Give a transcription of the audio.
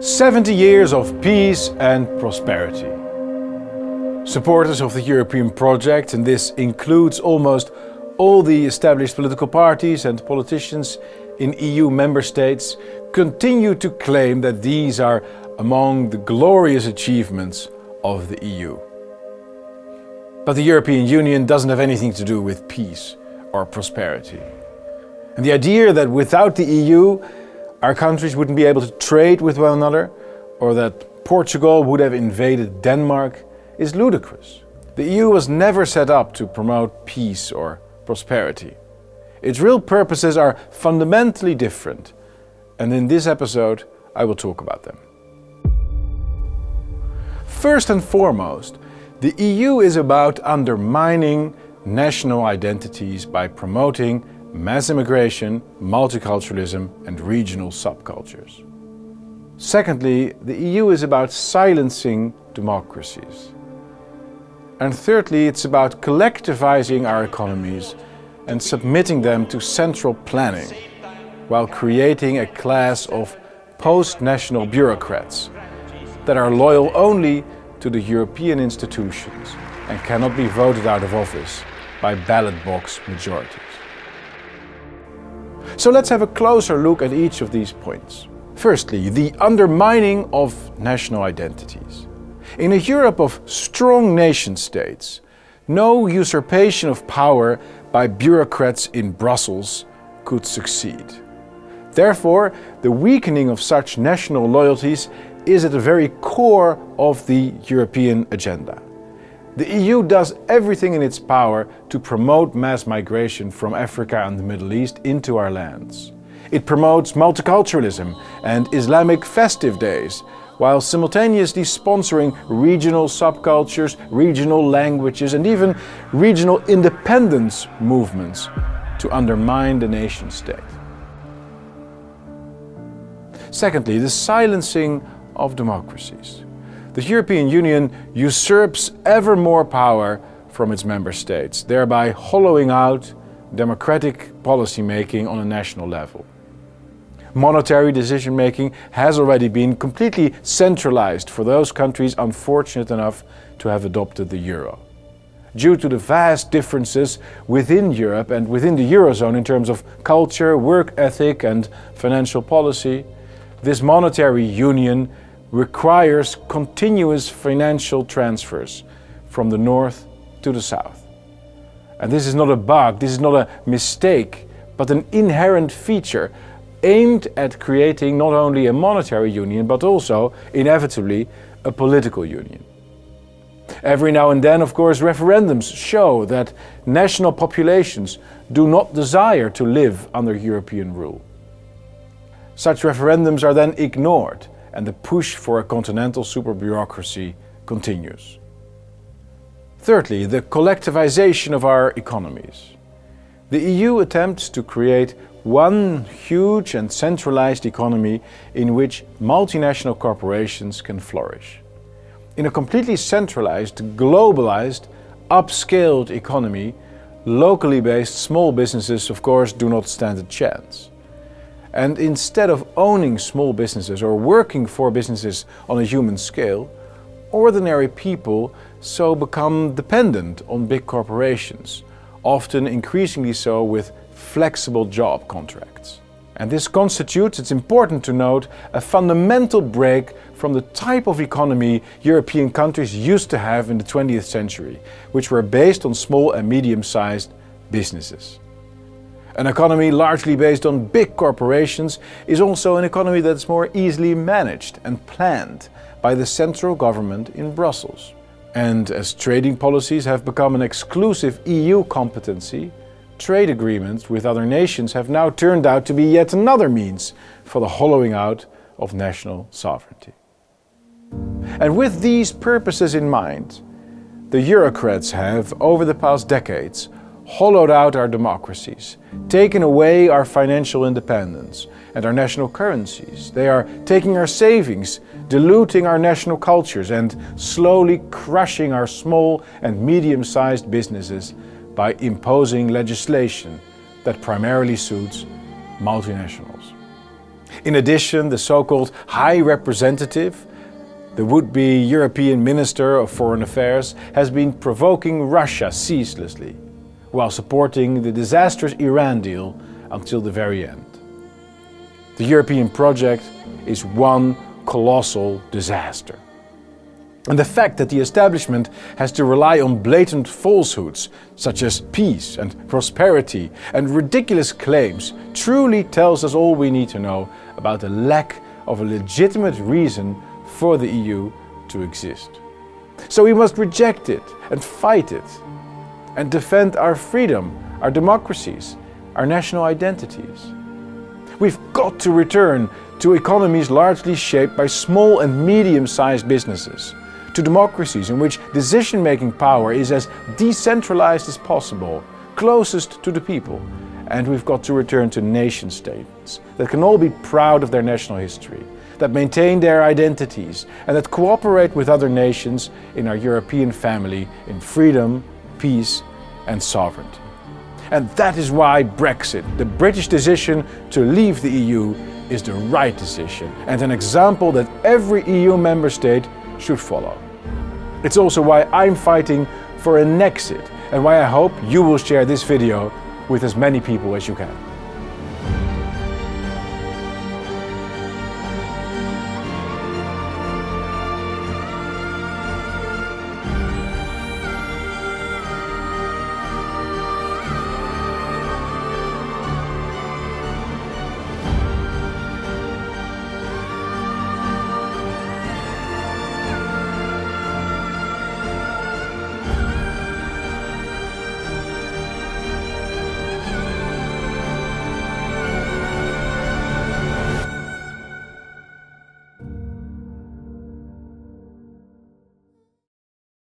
70 years of peace and prosperity. Supporters of the European project, and this includes almost all the established political parties and politicians in EU member states, continue to claim that these are among the glorious achievements of the EU. But the European Union doesn't have anything to do with peace or prosperity. And the idea that without the EU, our countries wouldn't be able to trade with one another, or that Portugal would have invaded Denmark, is ludicrous. The EU was never set up to promote peace or prosperity. Its real purposes are fundamentally different, and in this episode I will talk about them. First and foremost, the EU is about undermining national identities by promoting mass immigration, multiculturalism and regional subcultures. Secondly, the EU is about silencing democracies. And thirdly, it's about collectivizing our economies and submitting them to central planning, while creating a class of post-national bureaucrats that are loyal only to the European institutions and cannot be voted out of office by ballot box majorities. So let's have a closer look at each of these points. Firstly, the undermining of national identities. In a Europe of strong nation states, no usurpation of power by bureaucrats in Brussels could succeed. Therefore, the weakening of such national loyalties is at the very core of the European agenda. The EU does everything in its power to promote mass migration from Africa and the Middle East into our lands. It promotes multiculturalism and Islamic festive days, while simultaneously sponsoring regional subcultures, regional languages and even regional independence movements to undermine the nation state. Secondly, the silencing of democracies. The European Union usurps ever more power from its member states, thereby hollowing out democratic policy making on a national level. Monetary decision making has already been completely centralized for those countries unfortunate enough to have adopted the euro. Due to the vast differences within Europe and within the Eurozone in terms of culture, work ethic and financial policy, this monetary union requires continuous financial transfers from the north to the south. And this is not a bug, this is not a mistake, but an inherent feature aimed at creating not only a monetary union, but also, inevitably, a political union. Every now and then, of course, referendums show that national populations do not desire to live under European rule. Such referendums are then ignored, and the push for a continental super-bureaucracy continues. Thirdly, the collectivization of our economies. The EU attempts to create one huge and centralized economy in which multinational corporations can flourish. In a completely centralized, globalized, upscaled economy, locally based small businesses, of course, do not stand a chance. And instead of owning small businesses or working for businesses on a human scale, ordinary people so become dependent on big corporations, often increasingly so with flexible job contracts. And this constitutes, it's important to note, a fundamental break from the type of economy European countries used to have in the 20th century, which were based on small and medium-sized businesses. An economy largely based on big corporations is also an economy that's more easily managed and planned by the central government in Brussels. And as trading policies have become an exclusive EU competency, trade agreements with other nations have now turned out to be yet another means for the hollowing out of national sovereignty. And with these purposes in mind, the Eurocrats have, over the past decades, hollowed out our democracies, taken away our financial independence and our national currencies. They are taking our savings, diluting our national cultures and slowly crushing our small and medium-sized businesses by imposing legislation that primarily suits multinationals. In addition, the so-called High Representative, the would-be European Minister of Foreign Affairs, has been provoking Russia ceaselessly, while supporting the disastrous Iran deal until the very end. The European project is one colossal disaster. And the fact that the establishment has to rely on blatant falsehoods, such as peace and prosperity and ridiculous claims, truly tells us all we need to know about the lack of a legitimate reason for the EU to exist. So we must reject it and fight it and defend our freedom, our democracies, our national identities. We've got to return to economies largely shaped by small and medium-sized businesses, to democracies in which decision-making power is as decentralized as possible, closest to the people. And we've got to return to nation-states that can all be proud of their national history, that maintain their identities, and that cooperate with other nations in our European family in freedom, peace and sovereignty. And that is why Brexit, the British decision to leave the EU, is the right decision and an example that every EU member state should follow. It's also why I'm fighting for an exit and why I hope you will share this video with as many people as you can.